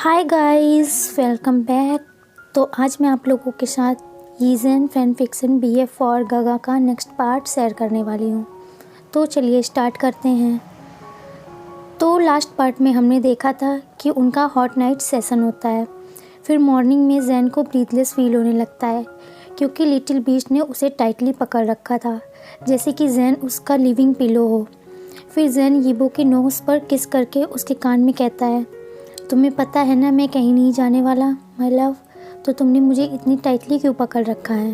Hi guys, welcome back. तो आज मैं आप लोगों के साथ यीज़ेन फैन फिक्शन BF फॉर गगा का नेक्स्ट पार्ट शेयर करने वाली हूँ। तो चलिए स्टार्ट करते हैं। तो लास्ट पार्ट में हमने देखा था कि उनका हॉट नाइट सेशन होता है। फिर मॉर्निंग में जैन को ब्रीथलेस फील होने लगता है क्योंकि लिटिल बीस्ट ने उसे टाइटली पकड़ रखा था, जैसे कि जैन उसका लिविंग पिलो हो। फिर जैन यीबो के नोज़ पर किस करके उसके कान में कहता है, तुम्हें पता है ना मैं कहीं नहीं जाने वाला माय लव, तो तुमने मुझे इतनी टाइटली क्यों पकड़ रखा है।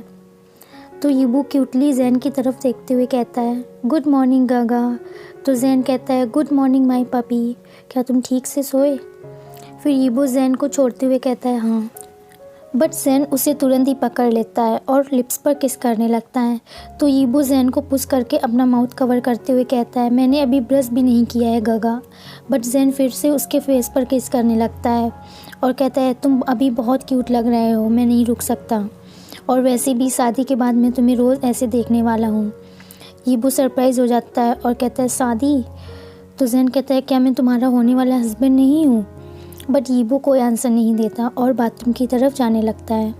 तो यीबो क्यूटली जैन की तरफ देखते हुए कहता है, गुड मॉर्निंग गागा। तो जैन कहता है, गुड मॉर्निंग माय पपी, क्या तुम ठीक से सोए। फिर यीबो जैन को छोड़ते हुए कहता है, हाँ। बट जैन उसे तुरंत ही पकड़ लेता है और लिप्स पर किस करने लगता है। तो यीबो जैन को पुश करके अपना माउथ कवर करते हुए कहता है, मैंने अभी ब्रश भी नहीं किया है गगा। बट जैन फिर से उसके फेस पर किस करने लगता है और कहता है, तुम अभी बहुत क्यूट लग रहे हो, मैं नहीं रुक सकता, और वैसे भी शादी के बाद मैं तुम्हें रोज़ ऐसे देखने वाला हूँ। यीबो सरप्राइज़ हो जाता है और कहता है, शादी। तो जैन कहता है, क्या मैं तुम्हारा होने वाला हस्बैंड नहीं हूँ। बट यीबो कोई आंसर नहीं देता और बाथरूम की तरफ जाने लगता है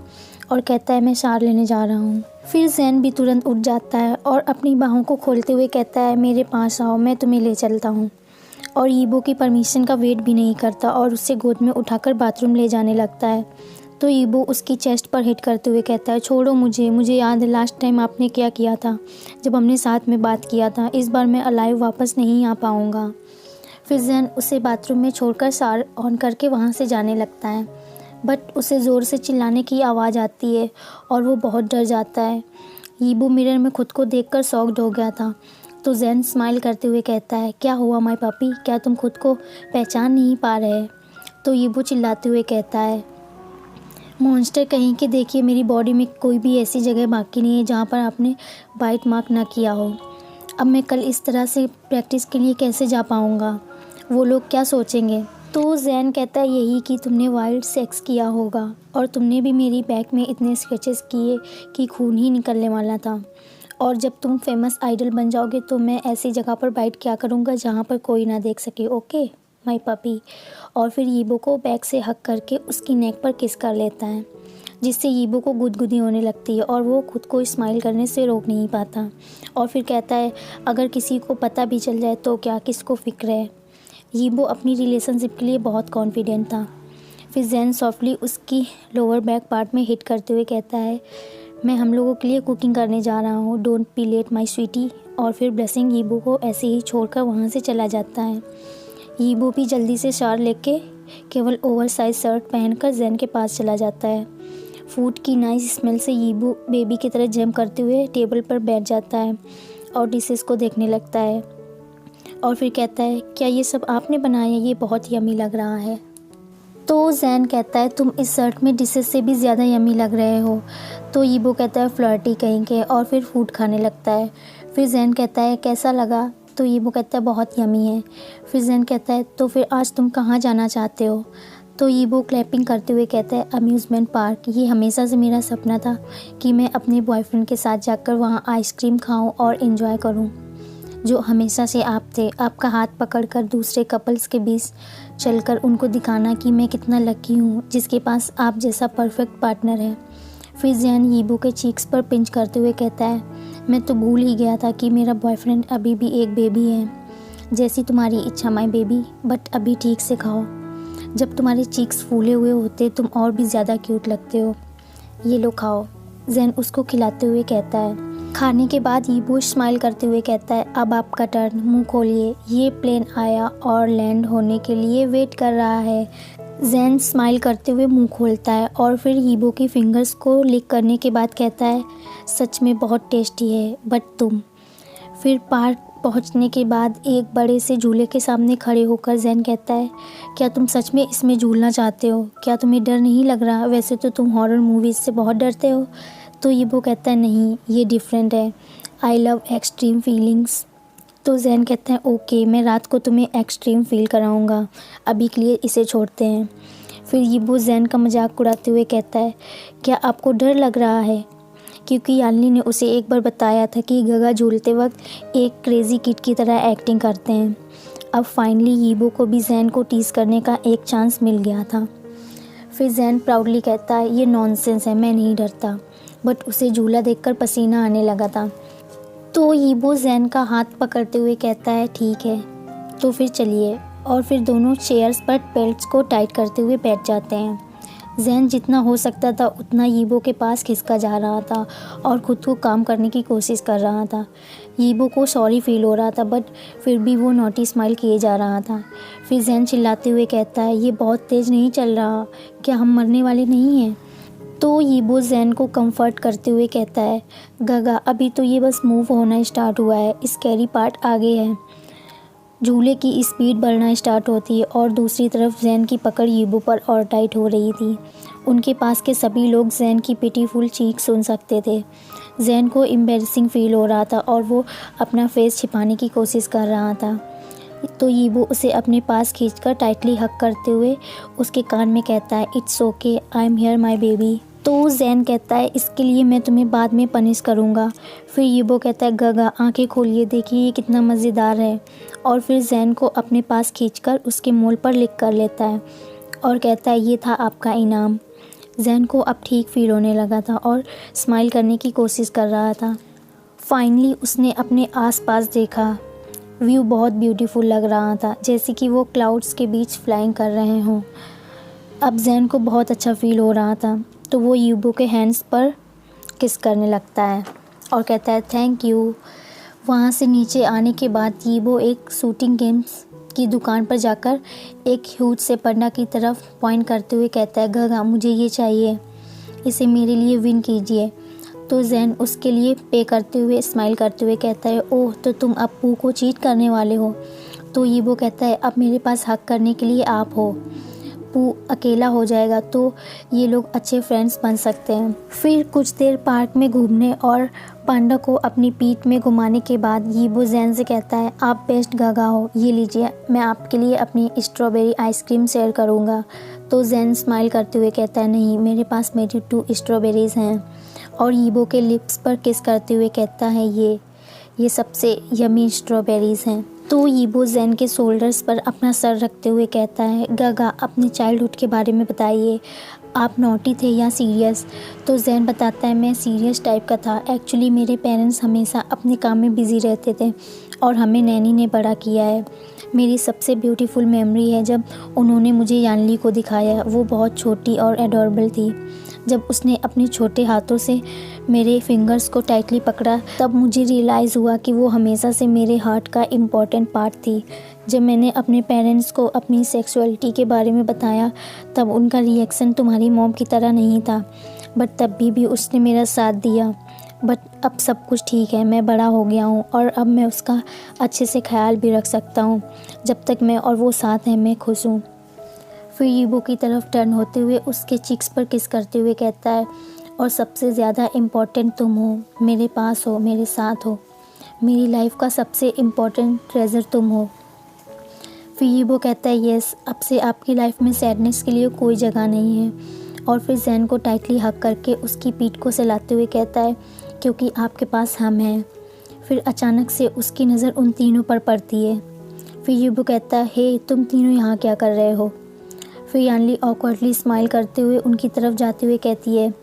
और कहता है, मैं शावर लेने जा रहा हूँ। फिर जैन भी तुरंत उठ जाता है और अपनी बाहों को खोलते हुए कहता है, मेरे पास आओ, मैं तुम्हें ले चलता हूँ। और यीबो की परमिशन का वेट भी नहीं करता और उससे गोद में उठाकर बाथरूम ले जाने लगता है। तो यीबो उसकी चेस्ट पर हिट करते हुए कहता है, छोड़ो मुझे याद है लास्ट टाइम आपने क्या किया था जब हमने साथ में बात किया था। इस बार मैं अलाइव वापस नहीं आ पाऊँगा। फिर जैन उसे बाथरूम में छोड़कर शावर ऑन करके वहाँ से जाने लगता है। बट उसे ज़ोर से चिल्लाने की आवाज़ आती है और वो बहुत डर जाता है। यीबो मिरर में खुद को देखकर शॉक्ड हो गया था। तो जैन स्माइल करते हुए कहता है, क्या हुआ माय पापी, क्या तुम खुद को पहचान नहीं पा रहे। तो यीबो चिल्लाते हुए कहता है, मॉन्स्टर कहीं के, देखिए मेरी बॉडी में कोई भी ऐसी जगह बाकी नहीं है जहाँ पर आपने बाइट मार्क ना किया हो। अब मैं कल इस तरह से प्रैक्टिस के लिए कैसे जा पाऊँगा, वो लोग क्या सोचेंगे। तो जैन कहता है, यही कि तुमने वाइल्ड सेक्स किया होगा और तुमने भी मेरी बैक में इतने स्केचेस किए कि खून ही निकलने वाला था। और जब तुम फेमस आइडल बन जाओगे तो मैं ऐसी जगह पर बाइट क्या करूँगा जहाँ पर कोई ना देख सके, ओके माय पपी। और फिर यीबो को बैक से हक करके उसकी नेक पर किस कर लेता है, जिससे यीबो को गुदगुदी होने लगती है और वो खुद को स्माइल करने से रोक नहीं पाता। और फिर कहता है, अगर किसी को पता भी चल जाए तो क्या, किसको फिक्र है। यीबो अपनी रिलेशनशिप के लिए बहुत कॉन्फिडेंट था। फिर जैन सॉफ्टली उसकी लोअर बैक पार्ट में हिट करते हुए कहता है, मैं हम लोगों के लिए कुकिंग करने जा रहा हूँ, don't be late my sweetie. और फिर ब्लेसिंग यीबो को ऐसे ही छोड़कर वहाँ से चला जाता है। यीबो भी जल्दी से शावर लेके केवल ओवर साइज शर्ट पहनकर जैन के पास चला जाता है। फूड की नाइस स्मेल से यीबो बेबी की तरह जंप करते हुए टेबल पर बैठ जाता है और डिशेस को देखने लगता है। और फिर कहता है, क्या ये सब आपने बनाया, ये बहुत यमी लग रहा है। तो जैन कहता है, तुम इस शर्ट में डिशेस से भी ज़्यादा यमी लग रहे हो। तो यीबो कहता है, फ्लर्टी कहीं के, और फिर फूड खाने लगता है। फिर जैन कहता है, कैसा लगा। तो यीबो कहता है, बहुत यमी है। फिर जैन कहता है, तो फिर आज तुम कहाँ जाना चाहते हो। तो यीबो क्लैपिंग करते हुए कहता है, अम्यूज़मेंट पार्क। ये हमेशा से मेरा सपना था कि मैं अपने बॉयफ्रेंड के साथ जाकर वहाँ आइसक्रीम खाऊँ और इन्जॉय करूँ, जो हमेशा से आप थे। आपका हाथ पकड़कर दूसरे कपल्स के बीच चलकर उनको दिखाना कि मैं कितना लकी हूँ जिसके पास आप जैसा परफेक्ट पार्टनर है। फिर जैन यीबो के चीक्स पर पिंच करते हुए कहता है, मैं तो भूल ही गया था कि मेरा बॉयफ्रेंड अभी भी एक बेबी है। जैसी तुम्हारी इच्छा माय बेबी, बट अभी ठीक से खाओ। जब तुम्हारे चीक्स फूले हुए होते तुम और भी ज़्यादा क्यूट लगते हो। ये लो खाओ। जैन उसको खिलाते हुए कहता है। खाने के बाद यीबो स्माइल करते हुए कहता है, अब आपका टर्न, मुंह खोलिए, ये प्लेन आया और लैंड होने के लिए वेट कर रहा है। जैन स्माइल करते हुए मुंह खोलता है और फिर यीबो की फिंगर्स को लिक करने के बाद कहता है, सच में बहुत टेस्टी है, बट तुम। फिर पार्क पहुंचने के बाद एक बड़े से झूले के सामने खड़े होकर जैन कहता है, क्या तुम सच में इसमें झूलना चाहते हो, क्या तुम्हें डर नहीं लग रहा, वैसे तो तुम हॉरर मूवीज़ से बहुत डरते हो। तो यीबो कहता है, नहीं ये डिफरेंट है, आई लव एक्सट्रीम फीलिंग्स। तो जैन कहता है, ओके मैं रात को तुम्हें एक्सट्रीम फील कराऊंगा, अभी के लिए इसे छोड़ते हैं। फिर यीबो जैन का मजाक उड़ाते हुए कहता है, क्या आपको डर लग रहा है, क्योंकि यालनी ने उसे एक बार बताया था कि गगा झूलते वक्त एक क्रेजी किड की तरह एक्टिंग करते हैं। अब फाइनली यीबो को भी जैन को टीज़ करने का एक चांस मिल गया था। फिर जैन प्राउडली कहता है ये नॉनसेंस है, मैं नहीं डरता। बट उसे झूला देखकर पसीना आने लगा था। तो यीबो जैन का हाथ पकड़ते हुए कहता है ठीक है, तो फिर चलिए। और फिर दोनों चेयर्स पर बेल्ट्स को टाइट करते हुए बैठ जाते हैं। जैन जितना हो सकता था उतना यीबो के पास खिसका जा रहा था और ख़ुद को काम करने की कोशिश कर रहा था। यीबो को सॉरी फील हो रहा था, बट फिर भी वो नॉटी स्माइल किए जा रहा था। फिर जैन चिल्लाते हुए कहता है ये बहुत तेज़ नहीं चल रहा, क्या हम मरने वाले नहीं हैं? तो यीबो जैन को कंफर्ट करते हुए कहता है गगा अभी तो ये बस मूव होना स्टार्ट हुआ है, स्कैरी पार्ट आगे है। झूले की स्पीड बढ़ना स्टार्ट होती है और दूसरी तरफ जैन की पकड़ यीबो पर और टाइट हो रही थी। उनके पास के सभी लोग जैन की पिटीफुल चीख सुन सकते थे। जैन को एम्बैरेसिंग फील हो रहा था और वो अपना फेस छिपाने की कोशिश कर रहा था। तो यीबो उसे अपने पास खींचकर टाइटली हग करते हुए उसके कान में कहता है it's okay, I am here my baby. तो जैन कहता है इसके लिए मैं तुम्हें बाद में पनिश करूँगा। फिर यीबो कहता है गगा आंखें खोलिए, देखिए ये कितना मज़ेदार है। और फिर जैन को अपने पास खींचकर उसके मोल पर लिख कर लेता है और कहता है ये था आपका इनाम। जैन को अब ठीक फील होने लगा था और स्माइल करने की कोशिश कर रहा था। फाइनली उसने अपने आसपास देखा। व्यू बहुत ब्यूटीफुल लग रहा था, जैसे कि वो क्लाउड्स के बीच फ्लाइंग कर रहे हों। अब जैन को बहुत अच्छा फील हो रहा था, तो वो यीबो के हैंड्स पर किस करने लगता है और कहता है थैंक यू। वहाँ से नीचे आने के बाद यीबो एक शूटिंग गेम्स की दुकान पर जाकर एक ह्यूज से पंडा की तरफ पॉइंट करते हुए कहता है गगा मुझे ये चाहिए, इसे मेरे लिए विन कीजिए। तो जैन उसके लिए पे करते हुए स्माइल करते हुए कहता है ओह तो तुम अब पू को चीट करने वाले हो। तो यीबो कहता है अब मेरे पास हक करने के लिए आप हो, पू अकेला हो जाएगा तो ये लोग अच्छे फ्रेंड्स बन सकते हैं। फिर कुछ देर पार्क में घूमने और पांडा को अपनी पीठ में घुमाने के बाद यीबो जैन से कहता है आप बेस्ट गगा हो, ये लीजिए मैं आपके लिए अपनी स्ट्रॉबेरी आइसक्रीम शेयर करूँगा। तो जैन स्माइल करते हुए कहता है नहीं, मेरे पास मेरी 2 स्ट्रॉबेरीज़ हैं। और यीबो के लिप्स पर किस करते हुए कहता है ये सबसे यमी स्ट्रॉबेरीज़ हैं। तो यीबो जैन के शोल्डर्स पर अपना सर रखते हुए कहता है गगा अपने चाइल्डहुड के बारे में बताइए, आप नॉटी थे या सीरियस? तो जैन बताता है मैं सीरियस टाइप का था। एक्चुअली मेरे पेरेंट्स हमेशा अपने काम में बिज़ी रहते थे और हमें नैनी ने बड़ा किया है। मेरी सबसे ब्यूटीफुल मेमोरी है जब उन्होंने मुझे यानली को दिखाया, वो बहुत छोटी और एडोरेबल थी। जब उसने अपने छोटे हाथों से मेरे फिंगर्स को टाइटली पकड़ा तब मुझे रियलाइज़ हुआ कि वो हमेशा से मेरे हार्ट का इम्पॉर्टेंट पार्ट थी। जब मैंने अपने पेरेंट्स को अपनी सेक्सुअलिटी के बारे में बताया तब उनका रिएक्शन तुम्हारी मॉम की तरह नहीं था, बट तब भी उसने मेरा साथ दिया। बट अब सब कुछ ठीक है, मैं बड़ा हो गया हूँ और अब मैं उसका अच्छे से ख्याल भी रख सकता हूँ। जब तक मैं और वो साथ हैं मैं खुश हूँ। फिर यीबो की तरफ टर्न होते हुए उसके चिक्स पर किस करते हुए कहता है और सबसे ज़्यादा इम्पॉर्टेंट तुम हो, मेरे पास हो, मेरे साथ हो, मेरी लाइफ का सबसे इम्पॉर्टेंट ट्रेजर तुम हो। फिर यीबो कहता है यस, अब से आपकी लाइफ में सैडनेस के लिए कोई जगह नहीं है। और फिर जैन को टाइटली हग करके उसकी पीठ को सहलाते हुए कहता है क्योंकि आपके पास हम हैं। फिर अचानक से उसकी नज़र उन तीनों पर पड़ती है। फिर यीबो कहता है हे तुम तीनों यहाँ क्या कर रहे हो? फिर यानली ऑकवर्डली स्माइल करते हुए उनकी तरफ जाते हुए कहती है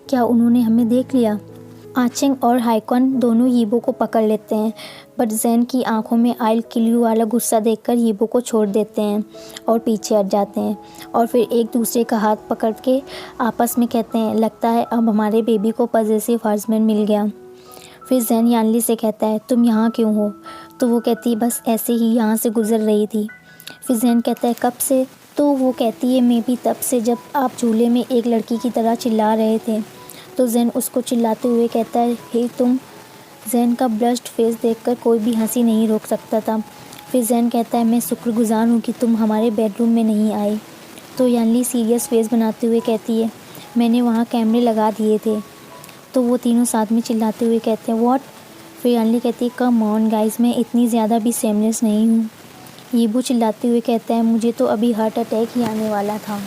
क्या उन्होंने हमें देख लिया? आचेंग और हाइकॉन दोनों यीबो को पकड़ लेते हैं, बट जैन की आंखों में आइल किल यू वाला गुस्सा देखकर यीबो को छोड़ देते हैं और पीछे हट जाते हैं और फिर एक दूसरे का हाथ पकड़ के आपस में कहते हैं लगता है अब हमारे बेबी को पॉजेसिव हस्बैंड मिल गया। फिर जैन यानली से कहता है तुम यहाँ क्यों हो? तो वो कहती है बस ऐसे ही यहाँ से गुजर रही थी। फिर जैन कहता है कब से? तो वो कहती है मैं भी तब से जब आप झूले में एक लड़की की तरह चिल्ला रहे थे। तो जैन उसको चिल्लाते हुए कहता है हे तुम। जैन का ब्लश्ड फेस देखकर कोई भी हंसी नहीं रोक सकता था। फिर जैन कहता है मैं शुक्रगुजार हूँ कि तुम हमारे बेडरूम में नहीं आई। तो यानली सीरियस फेस बनाते हुए कहती है मैंने वहाँ कैमरे लगा दिए थे। तो वो तीनों साथ में चिल्लाते हुए कहते हैं व्हाट? फिर यानली कहती है कम ऑन गाइस, मैं इतनी ज़्यादा भी सेमलेस नहीं हूँ। यीबो चिल्लाते हुए कहता है मुझे तो अभी हार्ट अटैक ही आने वाला था।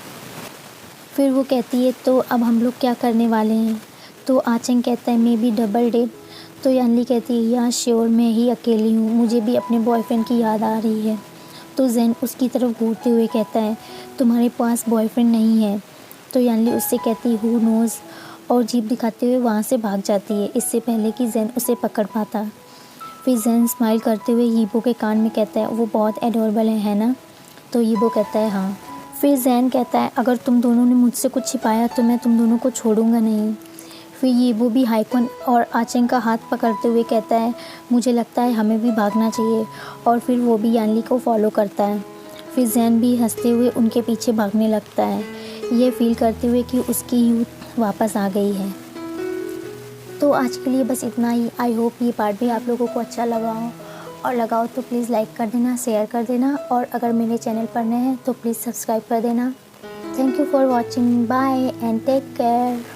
फिर वो कहती है तो अब हम लोग क्या करने वाले हैं? तो आचेंग कहता है मे बी डबल डेट। तो यानली कहती है या श्योर, मैं ही अकेली हूँ, मुझे भी अपने बॉयफ्रेंड की याद आ रही है। तो जैन उसकी तरफ घूरते हुए कहता है तुम्हारे पास बॉयफ्रेंड नहीं है, तो यानली उससे कहती हु नोज़ और जीप दिखाते हुए वहाँ से भाग जाती है, इससे पहले कि जेन उसे पकड़ पाता। फिर जेन स्माइल करते हुए यीबो के कान में कहता है वो बहुत एडोरेबल है ना? तो यीबो कहता है हाँ। फिर जेन कहता है अगर तुम दोनों ने मुझसे कुछ छिपाया तो मैं तुम दोनों को छोड़ूंगा नहीं। फिर यीबो भी हाइकुन और आचेंग का हाथ पकड़ते हुए कहता है मुझे लगता है हमें भी भागना चाहिए, और फिर वो भी यानली को फॉलो करता है। फिर जेन भी हंसते हुए उनके पीछे भागने लगता है, ये फील करते हुए कि उसकी यूथ वापस आ गई है। तो आज के लिए बस इतना ही। आई होप ये पार्ट भी आप लोगों को अच्छा लगा हो, और लगा हो तो प्लीज़ लाइक कर देना, शेयर कर देना, और अगर मेरे चैनल पर नए हैं तो प्लीज़ सब्सक्राइब कर देना। Thank you for watching, bye and take care.